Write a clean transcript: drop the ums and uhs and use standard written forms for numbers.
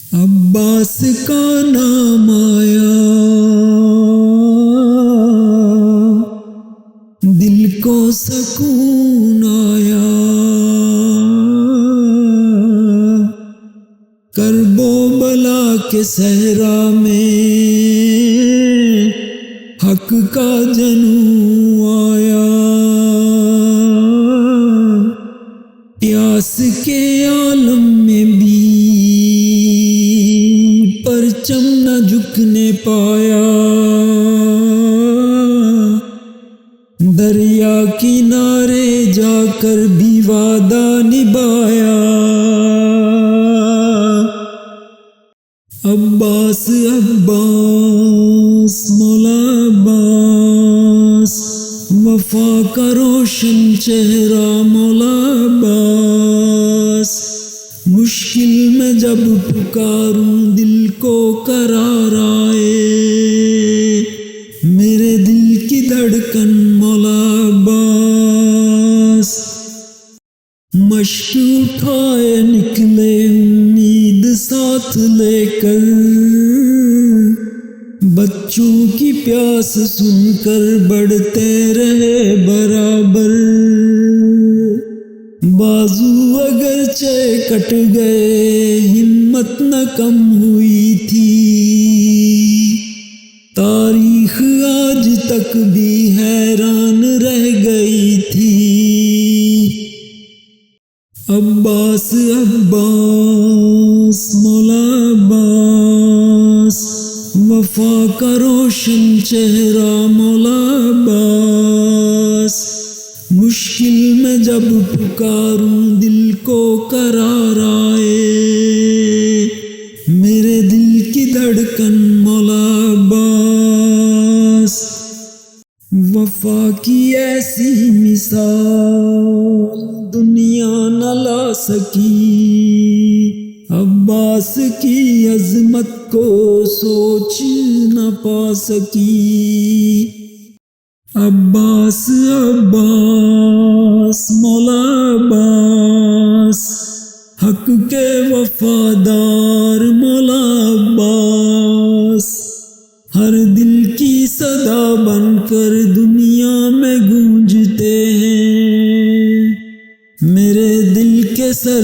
عباس کا نام آیا، دل کو سکون آیا، کرب و بلا کے صحرا میں حق کا جنوں آیا، پیاس کے عالم میں بھی پرچم نہ جھکنے پایا، دریا کنارے جا کر بھی وعدہ نبھایا، عباس عباس مولا عباس، وفا کا روشن چہرہ مولا عباس، مشکل میں جب پکاروں دل کو قرار آئے، میرے دل کی دھڑکن مولا عباس، مشق اٹھائے نکلے امید ساتھ لے کر، بچوں کی پیاس سن کر بڑھتے رہے برابر، بازو اگرچہ کٹ گئے ہمت نہ کم ہوئی تھی، تاریخ آج تک بھی حیران رہ گئی تھی، عباس عباس مولا عباس، وفا کا روشن چہرہ مولا عباس، مشکل میں جب پکاروں دل کو قرار آئے، میرے دل کی دھڑکن مولا عباس، وفا کی ایسی مثال دنیا نہ لا سکی، عباس کی عظمت کو سوچ نہ پا سکی، عباس عباس مولا عباس، حق کے وفادار مولا عباس، ہر دل کی صدا بن کر دنیا میں گونجتے ہیں، میرے دل کے سر